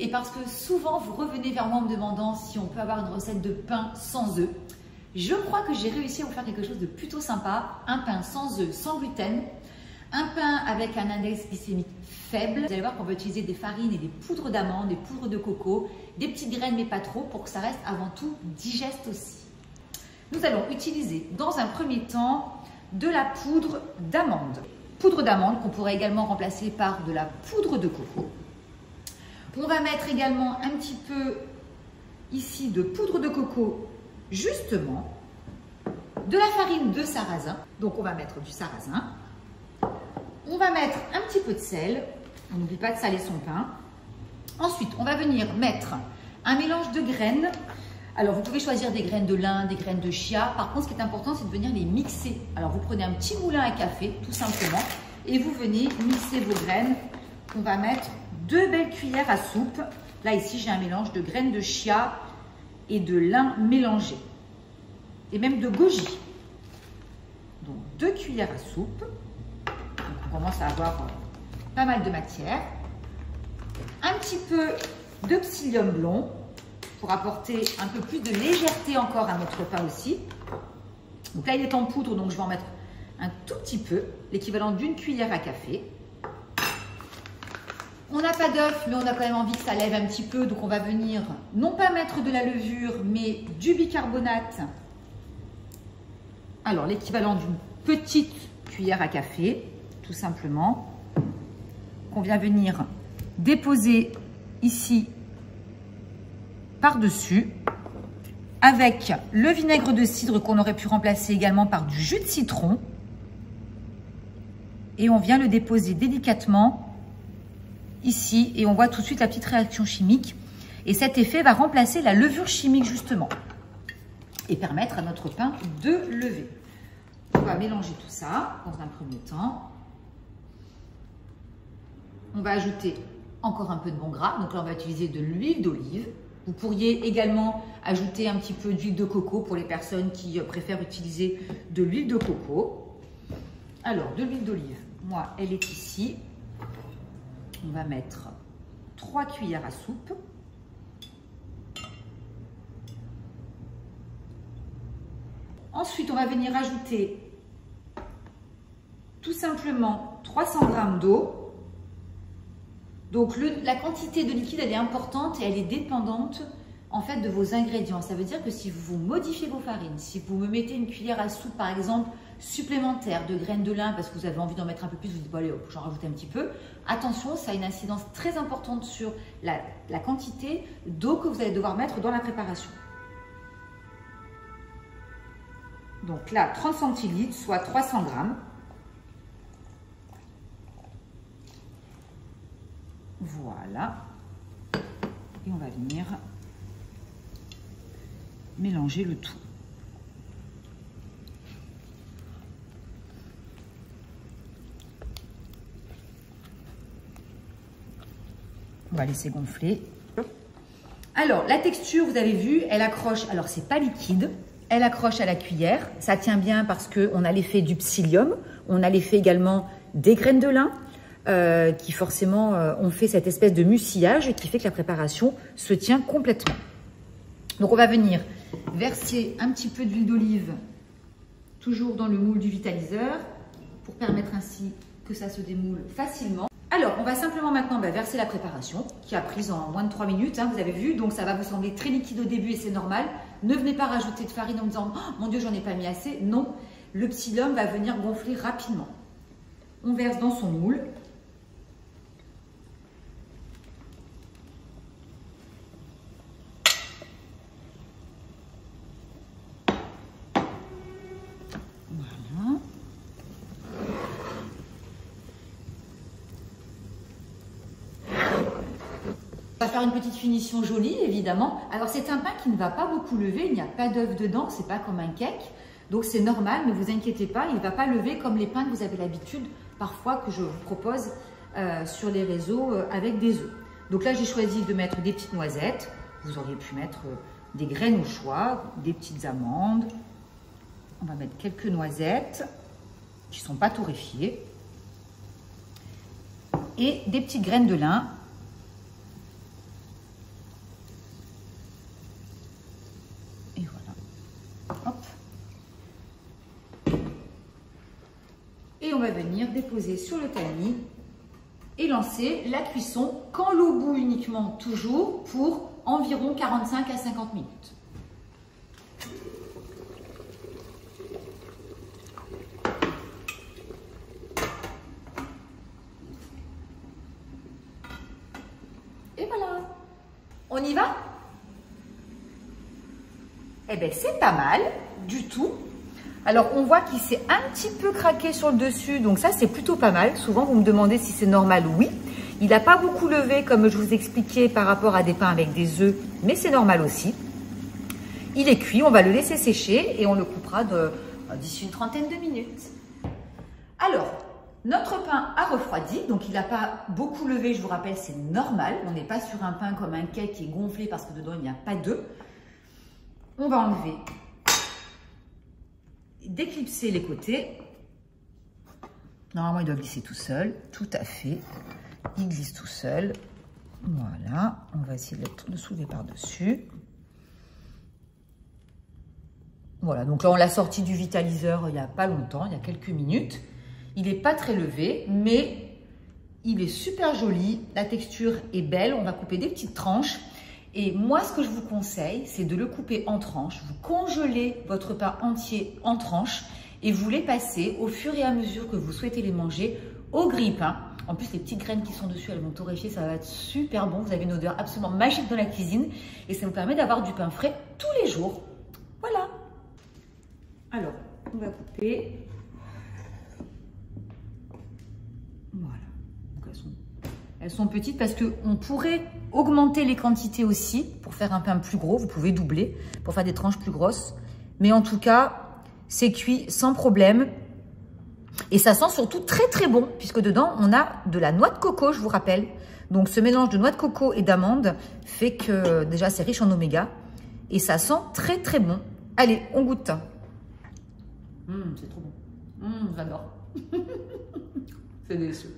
et parce que souvent vous revenez vers moi en me demandant si on peut avoir une recette de pain sans œufs. Je crois que j'ai réussi à vous faire quelque chose de plutôt sympa, un pain sans œufs, sans gluten, un pain avec un index glycémique faible. Vous allez voir qu'on va utiliser des farines et des poudres d'amandes, des poudres de coco, des petites graines mais pas trop pour que ça reste avant tout digeste aussi. Nous allons utiliser dans un premier temps de la poudre d'amande. Poudre d'amande qu'on pourrait également remplacer par de la poudre de coco. On va mettre également un petit peu ici de poudre de coco, justement, de la farine de sarrasin. Donc on va mettre du sarrasin. On va mettre un petit peu de sel. On n'oublie pas de saler son pain. Ensuite, on va venir mettre un mélange de graines. Alors, vous pouvez choisir des graines de lin, des graines de chia. Par contre, ce qui est important, c'est de venir les mixer. Alors, vous prenez un petit moulin à café, tout simplement, et vous venez mixer vos graines. On va mettre 2 belles cuillères à soupe. Là, ici, j'ai un mélange de graines de chia et de lin mélangé. Et même de goji. Donc, 2 cuillères à soupe. Donc, on commence à avoir pas mal de matière. Un petit peu de psyllium blond pour apporter un peu plus de légèreté encore à notre pain aussi. Donc là, il est en poudre, donc je vais en mettre un tout petit peu, l'équivalent d'une cuillère à café. On n'a pas d'œuf, mais on a quand même envie que ça lève un petit peu, donc on va venir non pas mettre de la levure, mais du bicarbonate. Alors, l'équivalent d'une petite cuillère à café, tout simplement, qu'on vient venir déposer ici par-dessus, avec le vinaigre de cidre qu'on aurait pu remplacer également par du jus de citron. Et on vient le déposer délicatement ici et on voit tout de suite la petite réaction chimique. Et cet effet va remplacer la levure chimique justement et permettre à notre pain de lever. On va mélanger tout ça dans un premier temps. On va ajouter encore un peu de bon gras. Donc là, on va utiliser de l'huile d'olive. Vous pourriez également ajouter un petit peu d'huile de coco pour les personnes qui préfèrent utiliser de l'huile de coco. Alors, de l'huile d'olive, moi, elle est ici. On va mettre 3 cuillères à soupe. Ensuite, on va venir ajouter tout simplement 300 g d'eau. Donc, la quantité de liquide, elle est importante et elle est dépendante en fait de vos ingrédients. Ça veut dire que si vous modifiez vos farines, si vous me mettez une cuillère à soupe, par exemple, supplémentaire de graines de lin parce que vous avez envie d'en mettre un peu plus, vous dites, bon, allez, j'en rajoute un petit peu. Attention, ça a une incidence très importante sur la quantité d'eau que vous allez devoir mettre dans la préparation. Donc là, 30 centilitres, soit 300 grammes. Voilà. Et on va venir mélanger le tout. On va laisser gonfler. Alors, la texture, vous avez vu, elle accroche. Alors, c'est pas liquide. Elle accroche à la cuillère. Ça tient bien parce qu'on a l'effet du psyllium. On a l'effet également des graines de lin. Qui forcément ont fait cette espèce de mucillage qui fait que la préparation se tient complètement. Donc on va venir verser un petit peu d'huile d'olive toujours dans le moule du vitaliseur pour permettre ainsi que ça se démoule facilement. Alors on va simplement maintenant verser la préparation qui a pris en moins de 3 minutes, hein, vous avez vu, donc ça va vous sembler très liquide au début et c'est normal. Ne venez pas rajouter de farine en me disant oh, mon Dieu j'en ai pas mis assez. Non, le psyllium va venir gonfler rapidement. On verse dans son moule. On va faire une petite finition jolie, évidemment. Alors, c'est un pain qui ne va pas beaucoup lever. Il n'y a pas d'œuf dedans. C'est pas comme un cake. Donc, c'est normal. Ne vous inquiétez pas. Il ne va pas lever comme les pains que vous avez l'habitude, parfois, que je vous propose sur les réseaux avec des œufs. Donc là, j'ai choisi de mettre des petites noisettes. Vous auriez pu mettre des graines au choix, des petites amandes. On va mettre quelques noisettes qui ne sont pas torréfiées. Et des petites graines de lin. Et on va venir déposer sur le tamis et lancer la cuisson quand l'eau bout uniquement, toujours pour environ 45 à 50 minutes. Et voilà. On y va? Eh bien, c'est pas mal du tout. Alors, on voit qu'il s'est un petit peu craqué sur le dessus, donc ça, c'est plutôt pas mal. Souvent, vous me demandez si c'est normal. Oui. Il n'a pas beaucoup levé, comme je vous expliquais, par rapport à des pains avec des œufs, mais c'est normal aussi. Il est cuit, on va le laisser sécher et on le coupera d'ici une trentaine de minutes. Alors, notre pain a refroidi, donc il n'a pas beaucoup levé, je vous rappelle, c'est normal. On n'est pas sur un pain comme un cake qui est gonflé parce que dedans, il n'y a pas d'œufs. On va enlever, déclipser les côtés. Normalement, il doit glisser tout seul, tout à fait. Il glisse tout seul. Voilà, on va essayer de le soulever par-dessus. Voilà, donc là, on l'a sorti du vitaliseur il n'y a pas longtemps, il y a quelques minutes. Il n'est pas très levé, mais il est super joli. La texture est belle. On va couper des petites tranches. Et moi, ce que je vous conseille, c'est de le couper en tranches. Vous congelez votre pain entier en tranches et vous les passez au fur et à mesure que vous souhaitez les manger au grille-pain. En plus, les petites graines qui sont dessus, elles vont torréfier, ça va être super bon. Vous avez une odeur absolument magique dans la cuisine et ça vous permet d'avoir du pain frais tous les jours. Voilà. Alors, on va couper. Voilà. Donc elles sont petites parce qu'on pourrait augmenter les quantités aussi pour faire un pain plus gros. Vous pouvez doubler pour faire des tranches plus grosses. Mais en tout cas, c'est cuit sans problème. Et ça sent surtout très très bon puisque dedans, on a de la noix de coco, je vous rappelle. Donc ce mélange de noix de coco et d'amande fait que déjà c'est riche en oméga. Et ça sent très très bon. Allez, on goûte. C'est trop bon. J'adore. C'est délicieux.